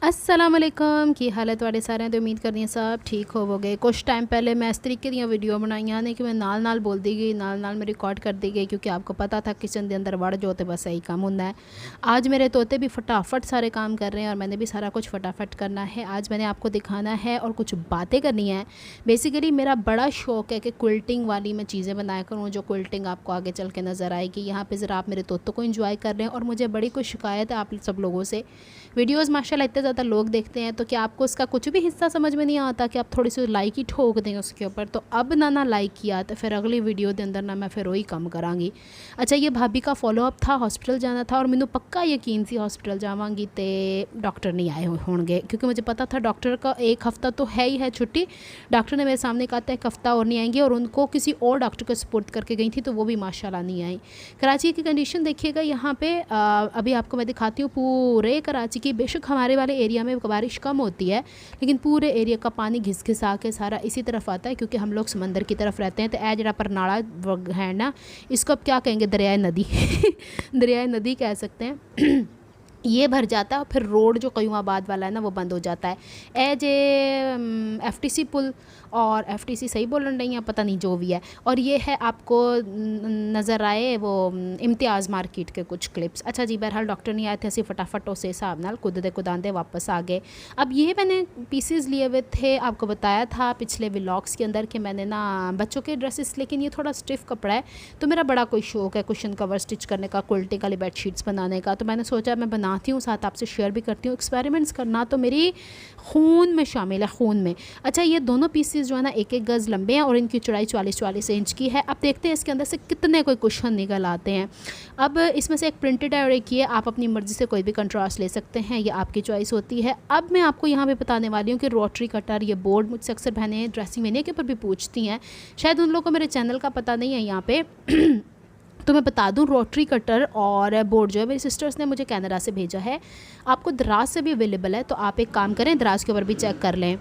असलामुअलैकुम की हालत वाले सारे तो उम्मीद करनी है सब ठीक होवोगे। कुछ टाइम पहले मैं इस तरीके दी वीडियो बनाई ने कि मैं नाल बोल दी गई नाल मैं रिकॉर्ड कर दी गई, क्योंकि आपको पता था किचन के अंदर वड़ जो तो बस यही काम होता है। आज मेरे तोते भी फटाफट सारे काम कर रहे हैं और मैंने भी सारा कुछ फटाफट करना है। आज मैंने आपको दिखाना है और कुछ बातें करनी है। बेसिकली मेरा बड़ा शौक है कि क्विल्टिंग वाली मैं चीज़ें बनाया करूँ, जो क्विल्टिंग आपको आगे चल के नज़र आएगी। यहाँ पर ज़रा आप मेरे तोतों को इंजॉय कर रहे हैं और मुझे बड़ी कोई शिकायत है आप सब लोगों से। वीडियोज़ माशाल्लाह इतने ज़्यादा लोग देखते हैं तो क्या आपको उसका कुछ भी हिस्सा समझ में नहीं आता कि आप थोड़ी सी लाइक ही ठोक दें उसके ऊपर। तो अब ना लाइक किया तो फिर अगली वीडियो के अंदर ना मैं फिर वही कम करांगी। अच्छा, ये भाभी का फॉलोअप था, हॉस्पिटल जाना था और मैंने पक्का यकीन सी हॉस्पिटल जावांगी तो डॉक्टर नहीं आए होंगे, क्योंकि मुझे पता था डॉक्टर का एक हफ़्ता तो है ही है छुट्टी। डॉक्टर ने मेरे सामने कहा था एक हफ़्ता और नहीं आएंगे और उनको किसी और डॉक्टर को सपोर्ट करके गई थी तो वो भी माशाल्लाह नहीं आई। कराची की कंडीशन देखिएगा यहाँ पे अभी आपको मैं दिखाती हूँ पूरे कराची की। बेशक हमारे वाले एरिया में बारिश कम होती है लेकिन पूरे एरिया का पानी घिस घिसा के सारा इसी तरफ आता है, क्योंकि हम लोग समंदर की तरफ रहते हैं। तो ए जरा परनाला है ना, इसको अब क्या कहेंगे, दरियाए नदी दरियाए नदी कह सकते हैं। ये भर जाता है और फिर रोड जो कयूमाबाद वाला है ना वो बंद हो जाता है। ए जे एफटीसी पुल और एफटीसी सही बोल रही हैं, पता नहीं जो भी है। और ये है आपको नज़र आए वो इम्तियाज़ मार्केट के कुछ क्लिप्स। अच्छा जी, बहरहाल डॉक्टर नहीं आए थे, असं फटाफट उस हिसाब नाल कुदते कुदांदे वापस आ गए। अब ये मैंने पीसेस लिए हुए थे, आपको बताया था पिछले व्लॉग्स के अंदर कि मैंने ना बच्चों के ड्रेसेस, लेकिन ये थोड़ा स्टिफ कपड़ा है तो मेरा बड़ा कोई शौक है कुशन कवर स्टिच करने का, क्विल्टिंग वाली बेडशीट्स बनाने का। तो मैंने सोचा मैं बनाती हूँ, साथ आपसे शेयर भी करती हूँ। एक्सपेरिमेंट्स करना तो मेरी खून में शामिल है, खून में। अच्छा, ये दोनों पीसेस जो है ना 1-1 गज़ लंबे हैं और इनकी चौड़ाई 44-44 इंच की है। अब देखते हैं इसके अंदर से कितने कोई कुशन निकल आते हैं। अब इसमें से एक प्रिंटेड है और एक ये, आप अपनी मर्ज़ी से कोई भी कंट्रास्ट ले सकते हैं, ये आपकी चॉइस होती है। अब मैं आपको यहाँ पे बताने वाली हूँ कि रोटरी कटर, ये बोर्ड मुझसे अक्सर बहनें ड्रेसिंग मेनिया के ऊपर भी पूछती हैं, शायद उन लोगों को मेरे चैनल का पता नहीं है यहाँ पे तो मैं बता दूं, रोटरी कटर और बोर्ड जो है मेरी सिस्टर्स ने मुझे कनाडा से भेजा है। आपको दराज से भी अवेलेबल है, तो आप एक काम करें दराज के ऊपर भी चेक कर लें।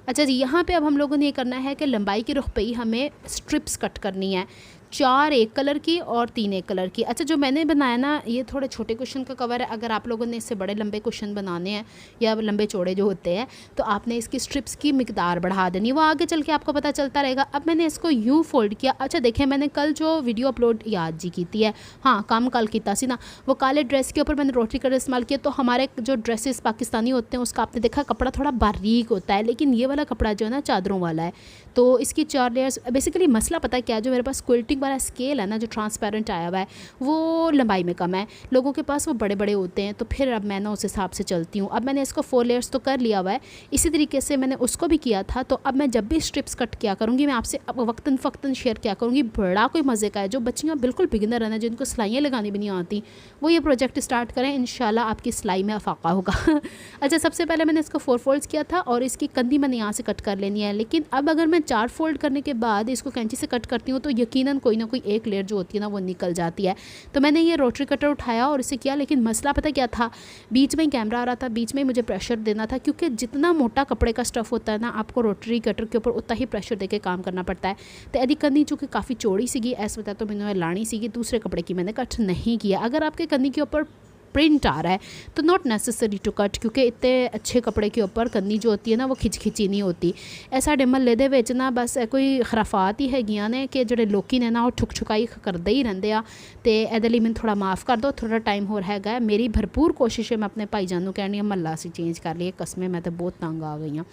अच्छा जी, यहाँ पे अब हम लोगों ने ये करना है कि लंबाई की रुख पे ही हमें स्ट्रिप्स कट करनी है, 4 एक कलर की और 3 एक कलर की। अच्छा, जो मैंने बनाया ना ये थोड़े छोटे कुशन का कवर है। अगर आप लोगों ने इससे बड़े लंबे कुशन बनाने हैं या लंबे चौड़े जो होते हैं तो आपने इसकी स्ट्रिप्स की मिकदार बढ़ा देनी, वो आगे चल के आपको पता चलता रहेगा। अब मैंने इसको यूँ फोल्ड किया। अच्छा देखें, मैंने कल जो वीडियो अपलोड याद जी की है, हाँ काम कल किया सी ना, वो काले ड्रेस के ऊपर मैंने रोटरी कटर इस्तेमाल किया। तो हमारे जो ड्रेसेस पाकिस्तानी होते हैं उसका आपने देखा कपड़ा थोड़ा बारीक होता है, लेकिन ये वाला कपड़ा जो है ना चादरों वाला है। तो इसकी 4 लेयर्स। बेसिकली मसला पता है क्या, जो मेरे पास क्विल्टिंग वाला स्केल है ना जो ट्रांसपेरेंट आया हुआ है वो लंबाई में कम है, लोगों के पास वो बड़े बड़े होते हैं। तो फिर अब मैं ना उस हिसाब से चलती हूँ। अब मैंने इसको 4 लेयर्स तो कर लिया हुआ है, इसी तरीके से मैंने उसको भी किया था। तो अब मैं जब भी स्ट्रिप्स कट किया करूँगी मैं आपसे अब वक्तन फ़क्तन शेयर किया करूँगी। बड़ा कोई मज़े का है। जो बच्चियाँ बिल्कुल बिगिनर है ना, जिनको सिलाइयाँ लगानी भी नहीं आती, वो ये प्रोजेक्ट स्टार्ट करें, इंशाल्लाह आपकी सिलाई में अफाका होगा। अच्छा, सबसे पहले मैंने इसको 4 फोल्ड्स किया था और इसकी कंधी मैंने यहाँ से कट कर लेनी है। लेकिन अब अगर मैं 4 फोल्ड करने के बाद इसको कैंची से कट करती हूँ तो यकीनन कोई ना कोई एक लेयर जो होती है ना वो निकल जाती है। तो मैंने ये रोटरी कटर उठाया और इसे किया, लेकिन मसला पता क्या था, बीच में ही कैमरा आ रहा था, बीच में ही मुझे प्रेशर देना था, क्योंकि जितना मोटा कपड़े का स्टफ़ होता है ना आपको रोटरी कटर के ऊपर उतना ही प्रेशर देके काम करना पड़ता है। तो यदि कंधी चूँकि काफ़ी चौड़ी सीगी ऐसा बता तो मैंने लानी सीगी, दूसरे कपड़े की मैंने कट नहीं किया। अगर आपके कंधी के ऊपर प्रिंट आ रहा है तो नॉट नेसेसरी टू कट, क्योंकि इतने अच्छे कपड़े के ऊपर कंधी जो होती है ना वो खिंची नहीं होती। ऐसा महल्ले दे विच ना बस कोई खराफात ही हैगियां ने कि ਜਿਹੜੇ ਲੋਕੀ ने ना वो ठुक छुकाई करते ही रहंदे आ। तो ਇਹਦੇ ਲਈ ਮੈਨੂੰ थोड़ा माफ़ कर दो, थोड़ा टाइम होर हैगा। मेरी भरपूर कोशिश है, मैं अपने भाईजान को कहनी महल्ला से चेंज कर लिए, कसमें मैं तो बहुत तंग आ गई हूँ।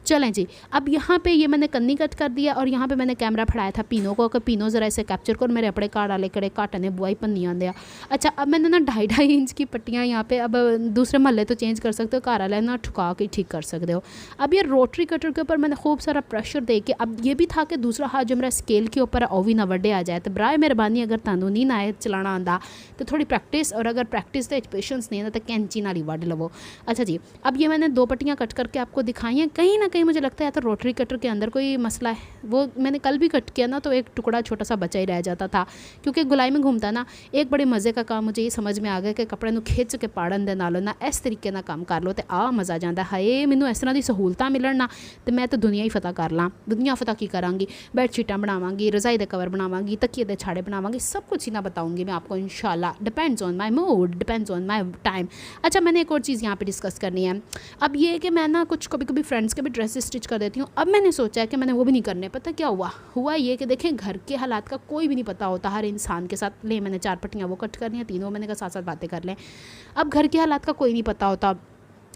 चलें जी, अब यहाँ पे ये मैंने कन्नी कट कर दिया और यहाँ पे मैंने कैमरा फड़ाया था पीनो को कि पीनो ज़रा इसे कैप्चर कर, मेरे अपने घर वाले कड़े घट ने बुआई भन्नी आंदे आ। अच्छा, अब मैंने ना 2.5 इंच की पट्टियाँ यहाँ पे, अब दूसरे महल्ले तो चेंज कर सकते हो, घर वाले ना ठुका के ठीक कर सकते हो। अब ये रोटरी कटर के ऊपर मैंने खूब सारा प्रेशर दे के, अब ये भी था कि दूसरा हाथ जो मेरा स्केल के ऊपर है वो भी ना वड्डे आ जाए। तो बराए मेहरबानी अगर तुहानू नहीं ना चलाना आंदा तो थोड़ी प्रैक्टिस, और अगर प्रैक्टिस के पेशेंस नहीं है तो कैंची नाल ही वड्ड लवो। अच्छा जी, अब ये मैंने 2 पट्टियाँ कट करके आपको दिखाई हैं। कहीं ना कहीं मुझे लगता है तो रोटरी कटर के अंदर कोई मसला है, वो मैंने कल भी कट किया ना तो एक टुकड़ा छोटा सा बचा ही रह जाता था, क्योंकि गुलाई में घूमता ना। एक बड़े मज़े का काम मुझे ये समझ में आ गया कि ਕੱਪੜੇ ਨੂੰ ਖਿੱਚ ਕੇ ਪਾੜਨ ਦੇ ਨਾਲੋਂ ਨਾ ਇਸ ਤਰੀਕੇ ਨਾਲ ਕੰਮ ਕਰ ਲਓ ਤੇ ਆ ਮਜ਼ਾ ਜਾਂਦਾ। ਹਾਏ ਮੈਨੂੰ ਇਸ ਤਰ੍ਹਾਂ ਦੀ ਸਹੂਲਤਾਂ ਮਿਲਣ ਨਾ ਤੇ ਮੈਂ ਤਾਂ ਦੁਨੀਆ ਹੀ ਫਤਿਹ ਕਰ ਲਾਂ। ਦੁਨੀਆ ਫਤਿਹ ਕੀ ਕਰਾਂਗੀ, बेड शीटा बनावांगी, रज़ाई दे कवर बनावांगी, तकिए दे छाड़े बनावांगी, सब कुछ ही ना बताऊंगी मैं आपको इंशाल्लाह। Depends on my mood, depends on my time. अच्छा मैंने एक और चीज़ यहाँ पे डिस्कस करनी है। अब ये कि मैं ना कुछ कभी कभी फ्रेंड्स के भी ड्रेसेस स्टिच कर देती हूँ। अब मैंने सोचा है कि मैंने वो भी नहीं करने। पता क्या हुआ ये कि देखें घर के हालात का कोई भी नहीं पता होता हर इंसान के साथ। ले मैंने 4 पट्टियाँ वो कट करनी है, 3 मैंने कहा साथ साथ बातें कर लें। अब घर के हालात का कोई नहीं पता होता,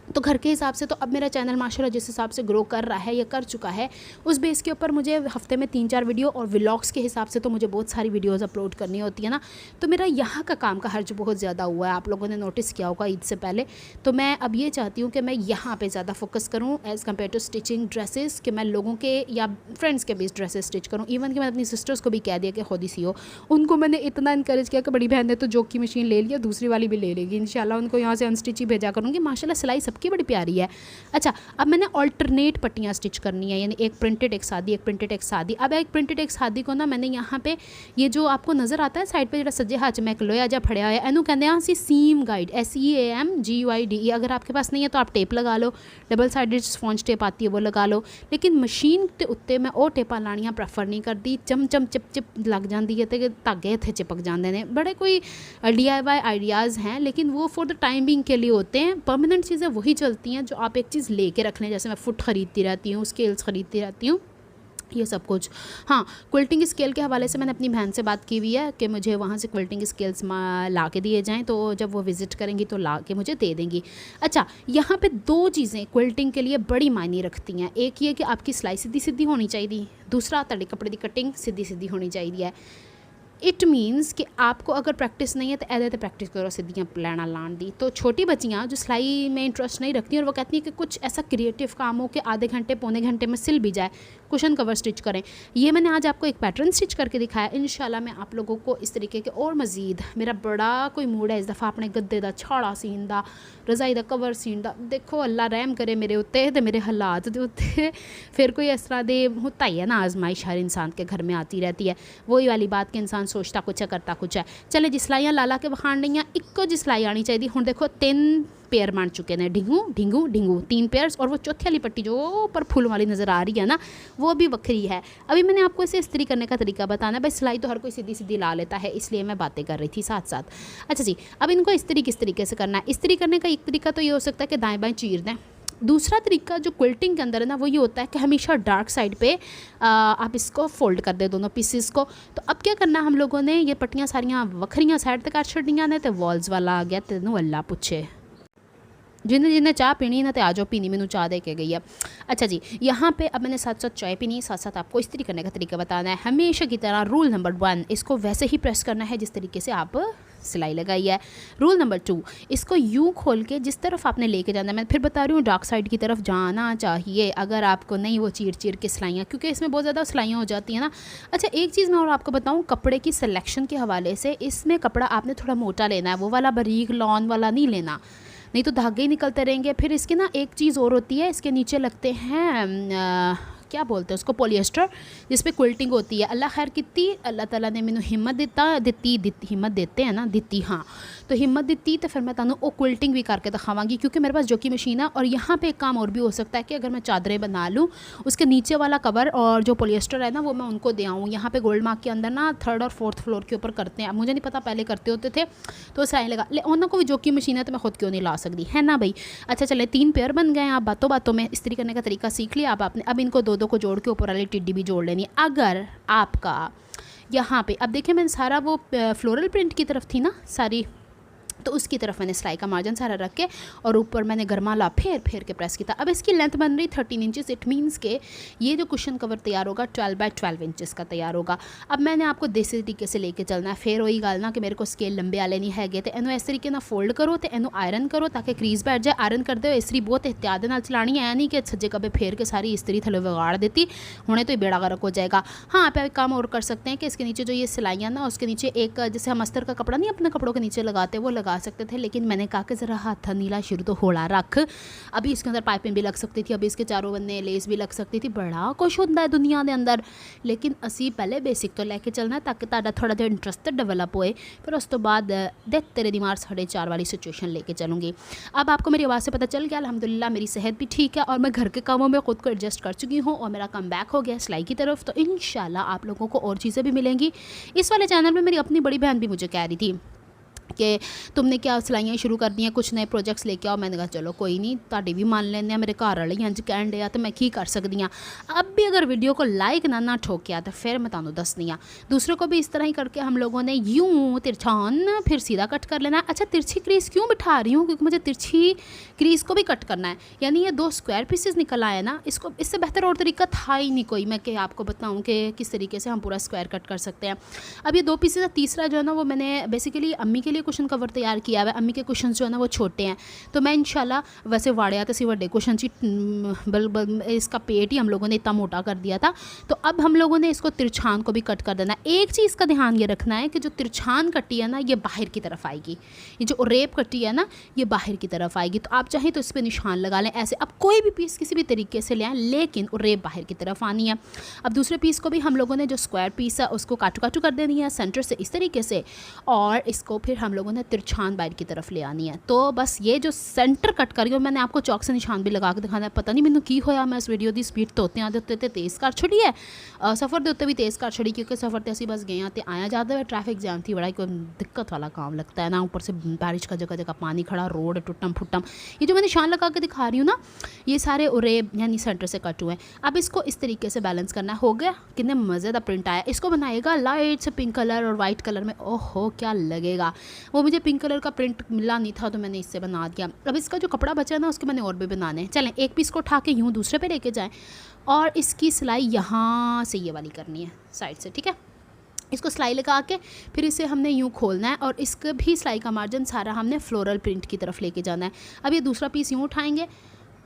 तो घर के हिसाब से तो अब मेरा चैनल माशाल्लाह जिस हिसाब से ग्रो कर रहा है या कर चुका है, उस बेस के ऊपर मुझे हफ्ते में 3-4 वीडियो और व्लॉग्स के हिसाब से तो मुझे बहुत सारी वीडियोस अपलोड करनी होती है ना। तो मेरा यहाँ का काम का खर्च बहुत ज़्यादा हुआ है, आप लोगों ने नोटिस किया होगा ईद से पहले। तो मैं अब ये चाहती हूँ कि मैं यहाँ पर ज़्यादा फोकस करूँ as compare to stitching dresses, कि मैं लोगों के या फ्रेंड्स के बीच ड्रेसेस स्टिच करूँ। इवन कि मैंने अपनी सिस्टर्स को भी कह दिया कि खुद ही सियो। उनको मैंने इतना इंकरेज किया कि बड़ी बहन ने तो जोक की मशीन ले लिया, दूसरी वाली भी ले लेगी इंशाल्लाह। उनको यहाँ से अनस्टिच ही भेजा करूँगी। माशाल्लाह सिलाई सबकी बड़ी प्यारी है। अच्छा अब मैंने ऑल्टरनेट पट्टियाँ स्टिच करनी है, यानी एक प्रिंटेड एक सादी, एक प्रिंटेड एक सादी। अब एक प्रिंटेड एक सादी को ना मैंने यहाँ पे ये जो आपको नज़र आता है साइड पे जो सज्जे हाथ में एक लोया जा फड़िया है, एनू कहते हैं सी सीम गाइड, SEAMGUIDE। अगर आपके पास नहीं है तो आप टेप लगा लो, डबल साइडेड स्पॉन्ज टेप आती है वो लगा लो। लेकिन मशीन के उत्ते मैं वो टेपा लानियाँ प्रैफर नहीं करती, चम चिप लग जाती है तो धागे इत्थे चिपक जाते हैं। बड़े कोई DIY आइडियाज़ हैं लेकिन वो फॉर द टाइम बिंग के लिए होते हैं। परमानेंट चीज़ें वही चलती हैं जो आप एक चीज़ लेके रख लें। जैसे मैं फुट ख़रीदती रहती हूँ, स्केल्स ख़रीदती रहती हूँ, ये सब कुछ। हाँ क्विल्टिंग स्केल के हवाले से मैंने अपनी बहन से बात की हुई है कि मुझे वहाँ से क्विल्टिंग स्केल्स ला के दिए जाएँ, तो जब वो विज़िट करेंगी तो ला के मुझे दे देंगी। अच्छा यहाँ पे 2 चीज़ें क्विल्टिंग के लिए बड़ी मायने रखती हैं। एक ये कि आपकी सिलाई सीधी सीधी होनी चाहिए, दूसरा तड़े कपड़े की कटिंग सीधी सीधी होनी चाहिए है। इट मीनस कि आपको अगर प्रैक्टिस नहीं है तो ऐसे प्रैक्टिस करो सीधियाँ लैना लान दी। तो छोटी बच्चियाँ जो सिलाई में इंटरेस्ट नहीं रखती और वो कहती हैं कि कुछ ऐसा क्रिएटिव काम हो कि आधे घंटे पौने घंटे में सिल भी जाए, कुशन कवर स्टिच करें। ये मैंने आज आपको एक पैटर्न स्टिच करके दिखाया। इंशाल्लाह मैं आप लोगों को इस तरीके के और मज़ीद, मेरा बड़ा कोई मूड है इस दफ़ा अपने गद्दे का छाड़ा सीन दा, रज़ाई का कवर सीन दा। देखो अल्लाह रहम करे मेरे उत्ते ते मेरे हालात दे उत्ते। फिर कोई इस तरह दे होता ही है ना, आजमाइश हर इंसान के घर में आती रहती है। वही वाली बात कि इंसान सोचता कुछ है करता कुछ है। चले जी सिलाइयाँ ला के वखाण लियाँ, इक्को जी सिलाई आनी चाहिए। हुण देखो 3 पेयर बन चुके हैं, ढिंगू ढिंगू ढिंगू 3 पेयर्स, और वो चौथी वाली पट्टी जो ऊपर फूल वाली नज़र आ रही है ना वो भी वक्री है। अभी मैंने आपको इसे इस्त्री करने का तरीका बताना है। भाई सिलाई तो हर कोई सीधी सीधी ला लेता है, इसलिए मैं बातें कर रही थी साथ साथ। अच्छा जी अब इनको इस्त्री किस तरीके से करना है। इस्त्री करने का एक तरीका तो ये हो सकता है कि दाएँ बाएँ चीर दें। दूसरा तरीका जो क्विल्टिंग के अंदर है ना वो ये होता है कि हमेशा डार्क साइड पे आप इसको फोल्ड कर दे दोनों पीसेस को। तो अब क्या करना है हम लोगों ने, ये पट्टियाँ सारियाँ वखरियाँ साइड तक कर छड़ियाँ ने, तो वॉल्स वाला आ गया तेनों अल्लाह पूछे। जिन्हें जिन्हें चाह पीनी ना तो आ जाओ पीनी, मैंने चाह दे के गई है। अच्छा जी यहाँ पे अब मैंने साथ साथ चाय पीनी, साथ साथ आपको इस्त्री करने का तरीका बताना है। हमेशा की तरह रूल नंबर 1 इसको वैसे ही प्रेस करना है जिस तरीके से आप सिलाई लगाई है। रूल नंबर 2 इसको यूँ खोल के जिस तरफ आपने लेके जाना है, मैं फिर बता रही हूँ डार्क साइड की तरफ जाना चाहिए अगर आपको नहीं वो चीर के सिलाइयाँ, क्योंकि इसमें बहुत ज़्यादा सिलाइयाँ हो जाती हैं ना। अच्छा एक चीज़ मैं और आपको बताऊँ कपड़े की सिलेक्शन के हवाले से, इसमें कपड़ा आपने थोड़ा मोटा लेना है, वो वाला बारीक लॉन वाला नहीं लेना, नहीं तो धागे ही निकलते रहेंगे। फिर इसकी ना एक चीज़ और होती है, इसके नीचे लगते हैं क्या बोलते हैं उसको, पॉलिएस्टर, जिस पे क्विल्टिंग होती है। अल्लाह खैर कितनी, अल्लाह ताला ने मैंने हिम्मत हिम्मत देते हैं ना, दिती, हाँ तो हिम्मत दिती तो फिर मैं तुहानू वो क्विल्टिंग भी करके दिखावांगी, क्योंकि मेरे पास जो की मशीन है। और यहाँ पे एक काम और भी हो सकता है कि अगर मैं चादरें बना लूँ उसके नीचे वाला कवर और जो पॉलिएस्टर है ना वो मैं उनको दे आऊँ। यहाँ पे गोल्ड मार्क के अंदर ना 3rd और 4th फ्लोर के ऊपर करते हैं, मुझे नहीं पता पहले करते होते थे तो सही लगा। उन्होंने को भी जो की मशीन है तो मैं खुद क्यों नहीं ला सकती, है ना भाई। अच्छा चले 3 पेयर बन गए, आप बातों बातों में इस्त्री करने का तरीका सीख लिया। अब इनको 2-2 को जोड़ के ऊपर वाली टिड्डी भी जोड़ लेनी। अगर आपका यहाँ पे अब देखिए मैंने सारा वो फ्लोरल प्रिंट की तरफ थी ना सारी, तो उसकी तरफ मैंने सिलाई का मार्जिन सारा रख के और ऊपर मैंने गरमाला फेर के प्रेस किया। अब इसकी लेंथ बन रही 13 इंचेस। इट मीन्स के ये जो कुशन कवर तैयार होगा 12 बाय 12 इंचेस का तैयार होगा। अब मैंने आपको देसी तरीके से लेके चलना है। फिर वही गल ना कि मेरे को स्केल लंबे वाले नहीं है, तो इनू इस तरीके ना फोल्ड करो तो इनू आयरन करो ताकि क्रीज बैठ जाए। आयरन करते हुए इस्त्री बहुत एहतियात नाल चलानी है, नहीं कि सज्जे कबे फेर के सारी इस्त्री थले बिगाड़ देती, हुणे तो बेड़ा गर्क हो जाएगा। हाँ आप एक काम और कर सकते हैं कि इसके नीचे जो ये सिलाइयाँ ना उसके नीचे एक जैसे हम अस्तर का कपड़ा नहीं अपने कपड़ों के नीचे लगाते वो लगा लगा सकते थे, लेकिन मैंने कहा कि ज़रा हाथ नीला शुरू तो होड़ा रख। अभी इसके अंदर पाइपें भी लग सकती थी, अभी इसके चारों बन्ने लेस भी लग सकती थी, बड़ा कुछ होता है दुनिया के अंदर। लेकिन असी पहले बेसिक तो लैके चलना ताकि तुहाडा थोड़ा जिहा इंटरस्ट डेवलप होए, फिर उस तो बाद देख तेरे दिमाग 4.5 वाली सिचुएशन लेके चलूँगी। अब आपको मेरी आवाज़ से पता चल गया, अल्हम्दुलिल्लाह मेरी सेहत भी ठीक है और मैं घर के कामों में ख़ुद को एडजस्ट कर चुकी हूँ और मेरा कम बैक हो गया सिलाई की तरफ। तो इंशाल्लाह आप लोगों को और चीज़ें भी मिलेंगी। इस वाले चैनल में मेरी अपनी बड़ी बहन भी मुझे कह रही थी कि तुमने क्या सिलाइयाँ शुरू कर दी हैं, कुछ नए प्रोजेक्ट्स लेके आओ। मैंने कहा चलो कोई नहीं, ताड़ी भी मान लेने, मेरे घर वाले इंज कहन डे तो मैं की कर सकती हाँ। अब भी अगर वीडियो को लाइक ना ठोकिया तो फिर मैं तुहानू दसनी हाँ। दूसरों को भी इस तरह ही करके हम लोगों ने यूँ तिरछान फिर सीधा कट कर लेना है। अच्छा, तिरछी क्रीज क्यों बिठा रही हूँ, क्योंकि मुझे तिरछी क्रीज़ को भी कट करना है। यानी ये 2 स्क्वायर पीसेस निकल आए ना, इसको इससे बेहतर और तरीका था ही नहीं कोई मैं कि आपको बताऊँ कि किस तरीके से हम पूरा स्क्वायर कट कर सकते हैं। अब ये 2 पीसेस, तीसरा जो है ना वो मैंने बेसिकली अम्मी के लिए कुशन कवर तैयार किया हुआ है। अम्मी के कुशन जो है ना वो छोटे हैं, तो मैं इंशाल्लाह वैसे वाड़िया तो सी वड्डे कुशन ची इसका पेट ही हम लोगों ने इतना मोटा कर दिया था। तो अब हम लोगों ने इसको तिरछान को भी कट कर देना। एक चीज़ का ध्यान ये रखना है कि जो तिरछान कटी है ना ये बाहर की तरफ आएगी, ये जो रेप कटी है ना ये बाहर की तरफ आएगी। तो आप चाहें तो इस पर निशान लगा लें ऐसे। अब कोई भी पीस किसी भी तरीके से ले आएँ, लेकिन रेप बाहर की तरफ आनी है। अब दूसरे पीस को भी हम लोगों ने जो स्क्वायर पीस है उसको काटू काटू कर देनी है सेंटर से इस तरीके से, और इसको फिर हम लोगों ने तिरछान बाहर की तरफ ले आनी है। तो बस ये जो सेंटर कट करी हो, मैंने आपको चौक से निशान भी लगा के दिखाना है। पता नहीं मैंने की होया, मैं इस वीडियो की स्पीड तोतियां दे उत्ते तेज़ कर छड़ी है, सफ़र के उत्ते भी तेज़ कर छड़ी, क्योंकि सफ़र तो असी बस गए हैं तो आया जाता है, ट्रैफिक जाम थी, बड़ा कोई दिक्कत वाला काम लगता है ना। ऊपर से बारिश का जगह जगह पानी खड़ा, रोड टुटम फुटम। ये जो मैं निशान लगा के दिखा रही हूँ ना ये सारे उरेब यानी सेंटर से कट हुए हैं। अब इसको इस तरीके से बैलेंस करना हो गया। कितने मज़े का प्रिंट आया। इसको बनाएगा लाइट से पिंक कलर और वाइट कलर में, ओहो क्या लगेगा। वो मुझे पिंक कलर का प्रिंट मिला नहीं था तो मैंने इससे बना दिया। अब इसका जो कपड़ा बचा है ना उसके मैंने और भी बनाने हैं। चलें एक पीस को उठा के यूँ दूसरे पे लेके जाएं और इसकी सिलाई यहाँ से ये वाली करनी है साइड से, ठीक है। इसको सिलाई लगा के फिर इसे हमने यूँ खोलना है और इसका भी सिलाई का मार्जिन सारा हमने फ्लोरल प्रिंट की तरफ लेके जाना है। अब ये दूसरा पीस यूँ उठाएंगे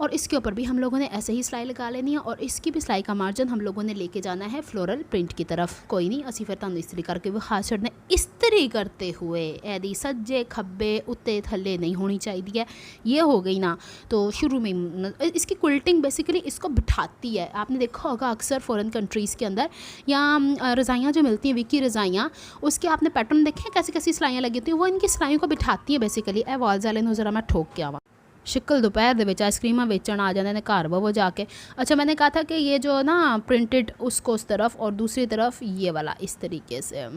और इसके ऊपर भी हम लोगों ने ऐसे ही सिलाई लगा लेनी है और इसकी भी सिलाई का मार्जिन हम लोगों ने लेके जाना है फ्लोरल प्रिंट की तरफ। कोई नहीं, असी फिर तुहानू इस्त्री करके वो हाथ छड़ने इस्त्री करते हुए एदी सज्जे खब्बे उत्ते थल्ले नहीं होनी चाहिए है। ये हो गई ना, तो शुरू में इसकी क्विल्टिंग बेसिकली इसको बिठाती है। आपने देखा होगा अक्सर फ़ॉरेन कंट्रीज़ के अंदर या रज़ाइयाँ जो मिलती हैं विकी रज़ाइयाँ, उसके आपने पैटर्न देखे कैसी कैसी सिलाइयाँ लगी होती हैं, वो इनकी सिलाइयों को बिठाती है बेसिकली। ए वाल्स वाले नू ज़रा मैं ठोक के आवा शिकल दोपहर दे विच आइसक्रीम बेचण आ जाते हैं घर वो जाके। अच्छा, मैंने कहा था कि ये जो ना प्रिंटेड उसको उस तरफ और दूसरी तरफ ये वाला इस तरीके से।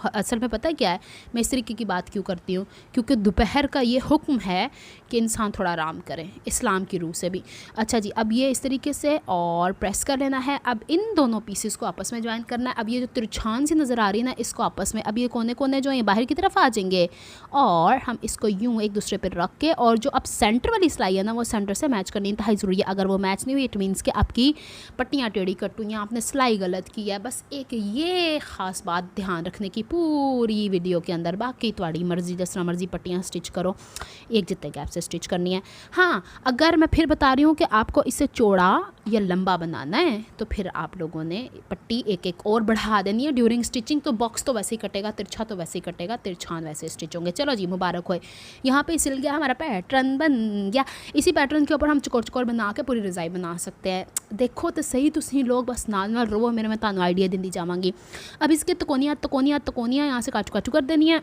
असल में पता है क्या है, मैं इस तरीके की बात क्यों करती हूँ, क्योंकि दोपहर का ये हुक्म है कि इंसान थोड़ा आराम करें इस्लाम की रूह से भी। अच्छा जी, अब ये इस तरीके से और प्रेस कर लेना है। अब इन दोनों पीसेस को आपस में ज्वाइन करना है। अब ये जो तिरछान सी नज़र आ रही है ना इसको आपस में, अब ये कोने कोने जो है बाहर की तरफ आ जाएंगे और हम इसको यूँ एक दूसरे पर रख के, और जो अब सेंटर वाली सिलाई है ना वो सेंटर से मैच करनी इंतहाई ज़रूरी है। अगर वो मैच नहीं हुई इट मीन्स कि आपकी पट्टियाँ टेढ़ी कट हुई हैं, आपने सिलाई गलत की है। बस एक ये ख़ास बात ध्यान रखने की पूरी वीडियो के अंदर। बाकी तुम्हारी मर्जी, जिस तरह मर्जी पट्टियाँ स्टिच करो, एक जितने गैप से स्टिच करनी है। हाँ, अगर मैं फिर बता रही हूँ कि आपको इसे चौड़ा या लंबा बनाना है तो फिर आप लोगों ने पट्टी एक एक और बढ़ा देनी है ड्यूरिंग स्टिचिंग। तो बॉक्स तो वैसे ही कटेगा, तिरछा तो वैसे ही कटेगा, तिरछान वैसे स्टिच होंगे। चलो जी, मुबारक होए, यहाँ पे सिल गया हमारा पैटर्न बन गया। इसी पैटर्न के ऊपर हम चकोर चकोर बना के पूरी रज़ाई बना सकते हैं। देखो तो सही तुसी लोग, बस नाल नाल रहो मेरे, मैं तुहानू आइडिया दी जावांगी। अब इसके तकोनियाँ यहाँ से काटू काटू कर देनी है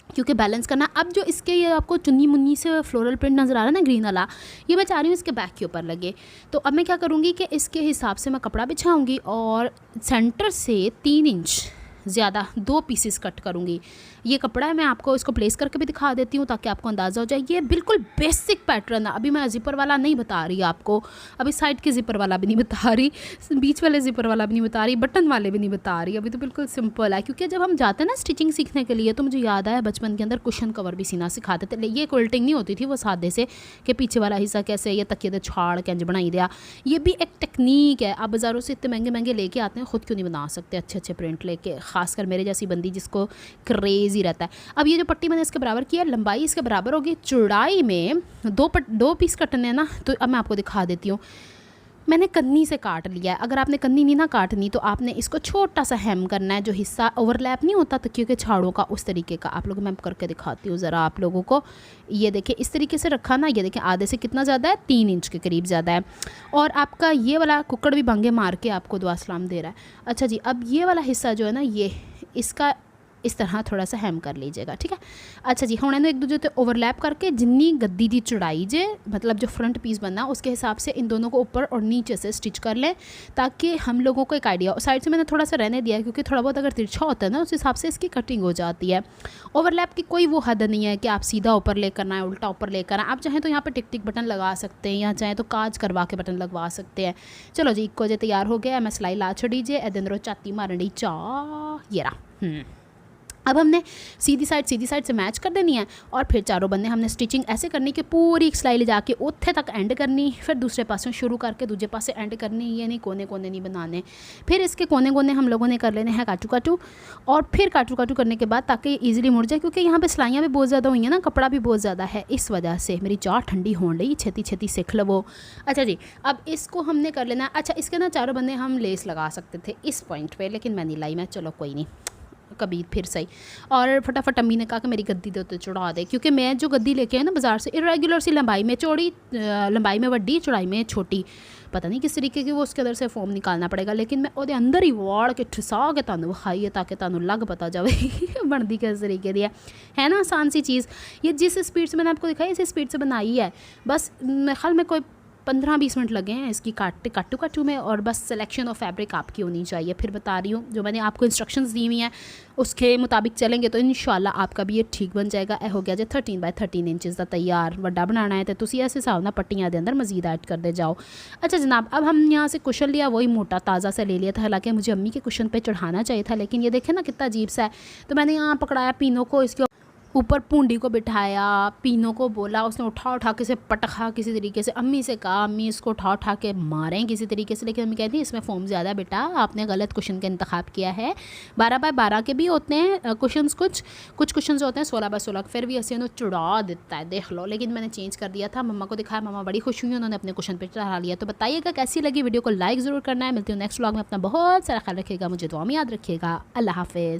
क्योंकि बैलेंस करना। अब जो इसके ये आपको चुन्नी मुन्नी से फ्लोरल प्रिंट नज़र आ रहा है ना ग्रीन वाला, ये मैं चाह रही हूँ इसके बैक के ऊपर लगे। तो अब मैं क्या करूँगी कि इसके हिसाब से मैं कपड़ा बिछाऊँगी और सेंटर से 3 इंच ज़्यादा 2 पीसेस कट करूँगी। ये कपड़ा है, मैं आपको इसको प्लेस करके भी दिखा देती हूँ ताकि आपको अंदाज़ा हो जाए। ये बिल्कुल बेसिक पैटर्न है। अभी मैं ज़िपर वाला नहीं बता रही आपको, अभी साइड के ज़िपर वाला भी नहीं बता रही, बीच वाले ज़िपर वाला भी नहीं बता रही, बटन वाले भी नहीं बता रही। अभी तो बिल्कुल सिंपल है, क्योंकि जब हम जाते हैं ना स्टिचिंग सीखने के लिए तो मुझे याद आया बचपन के अंदर कुशन कवर भी सीना सिखाते थे। ये क्विल्टिंग नहीं होती थी, वो सादे से कि पीछे वाला हिस्सा कैसे ये तकिए दे छाड़ के बनाई दिया। ये भी एक टेक्निक है। आप बाज़ारों से इतने महंगे महंगे लेके आते हैं, ख़ुद क्यों नहीं बना सकते अच्छे अच्छे प्रिंट लेके, खासकर मेरे जैसी बंदी जिसको क्रेज़ ही रहता है। अब ये जो पट्टी मैंने इसके बराबर किया, लंबाई इसके बराबर होगी, चौड़ाई में 2 पीस कटने हैं ना, तो अब मैं आपको दिखा देती हूँ। मैंने कन्नी से काट लिया है। अगर आपने कन्नी नहीं ना काटनी तो आपने इसको छोटा सा हेम करना है, जो हिस्सा ओवरलैप नहीं होता तकियों के छाड़ों का, उस तरीके का। आप लोगों मैं करके दिखाती हूँ ज़रा आप लोगों को। ये देखिए इस तरीके से रखा ना, ये देखिए आधे से कितना ज़्यादा है, 3 इंच के करीब ज़्यादा है। और आपका ये वाला कुक्कड़ भी भंगे मार के आपको दुआ सलाम दे रहा है। अच्छा जी, अब ये वाला हिस्सा जो है ना, ये इसका इस तरह थोड़ा सा हेम कर लीजिएगा, ठीक है। अच्छा जी, हम एक दूसरे से ओवरलैप करके जिन्नी गद्दी दी चौड़ाई जे मतलब जो फ्रंट पीस बनना उसके हिसाब से इन दोनों को ऊपर और नीचे से स्टिच कर लें, ताकि हम लोगों को एक आइडिया हो। साइड से मैंने थोड़ा सा रहने दिया क्योंकि थोड़ा बहुत अगर तिरछा होता है ना उस हिसाब से इसकी कटिंग हो जाती है। ओवरलैप की कोई वो हद नहीं है कि आप सीधा ऊपर लेकर आए उल्टा ऊपर लेकर आए। आप चाहें तो यहाँ पर टिक टिक बटन लगा सकते हैं, या चाहें तो काज करवा के बटन लगवा सकते हैं। चलो जी, इक्को जे तैयार हो गया। मैं सिलाई ला छड़ीजे ए दिन चाती मारन डी चा ये रहा। अब हमने सीधी साइड से मैच कर देनी है, और फिर चारों बन्ने हमने स्टिचिंग ऐसे करनी कि पूरी सिलाई ले जाके उत्थे तक एंड करनी, फिर दूसरे पासों शुरू करके दूसरे पासे एंड करनी। ये नहीं कोने कोने नहीं बनाने। फिर इसके कोने कोने हम लोगों ने कर लेने हैं काटू काटू, और फिर काटू काटू करने के बाद ताकि ईजिली मुड़ जाए, क्योंकि यहाँ पे सिलाइयाँ भी बहुत ज़्यादा हुई हैं ना, कपड़ा भी बहुत ज़्यादा है, इस वजह से मेरी चाह ठंडी होने लगी, छेती छेती सीख लो। अच्छा जी, अब इसको हमने कर लेना। अच्छा, इसके ना चारों बन्ने हम लेस लगा सकते थे इस पॉइंट पर, लेकिन मैं नहीं लाई। मैं चलो कोई नहीं, कभी फिर सही। और फटाफट अम्मी ने कहा कि मेरी गद्दी दे उत्ते चढ़ा दे, क्योंकि मैं जो गद्दी लेके आई ना बाज़ार से, इरेगुलर सी लंबाई में चौड़ी, लंबाई में बड़ी, चौड़ाई में छोटी, पता नहीं किस तरीके की, वो उसके अंदर से फोम निकालना पड़ेगा। लेकिन मैं ਉਹਦੇ अंदर ही वाड़ के ठुसा के तुहानू विखाई ताकि तुहानू लग पता जाए बनती किस तरीके की है ना, आसान सी चीज़। ये जिस स्पीड से मैंने आपको दिखाई इसी स्पीड से बनाई है। बस मेरे ख्याल में कोई 15-20 मिनट लगे हैं इसकी काटू काटू में, और बस सिलेक्शन ऑफ फैब्रिक आपकी होनी चाहिए। फिर बता रही हूँ, जो मैंने आपको इंस्ट्रक्शंस दी हुई हैं उसके मुताबिक चलेंगे तो इंशाल्लाह आपका भी ये ठीक बन जाएगा। ए हो गया जो 13 बाय 13 इंचज़ का तैयार। वड्डा बनाना है तो तुसी इस हिसाब ना पट्टियाँ के अंदर मजीद ऐड करते जाओ। अच्छा जनाब, अब हम यहाँ से कुशन लिया, वही मोटा ताज़ा से ले लिया था। हालांकि मुझे अम्मी के कुशन पे चढ़ाना चाहिए था, लेकिन ये देखें ना कितना अजीब सा है। तो मैंने यहाँ पकड़ाया पीनों को, इसके ऊपर पूंडी को बिठाया, पीनों को बोला, उसने उठा के से पटखा किसी तरीके से। अम्मी से कहा अम्मी इसको उठा के मारें किसी तरीके से, लेकिन अम्मी कहती इसमें फोम ज़्यादा बेटा, आपने गलत कुशन का इंतखाब किया है। 12 बाय 12 के भी होते हैं कुशन्स, कुछ कुशन्स होते हैं 16 बाय 16, फिर भी ऐसे चढ़ा देता है, देख लो। लेकिन मैंने चेंज कर दिया था, मम्मा को दिखाया, मम्मा बड़ी खुश हुई, उन्होंने अपने कुशन पर चढ़ा लिया। तो बताइएगा कैसी लगी वीडियो को, लाइक ज़रूर करना है। मिलती हूँ नेक्स्ट व्लॉग में, अपना बहुत सारा ख्याल रखिएगा, मुझे दुआ में याद रखिएगा। अल्लाह हाफिज़।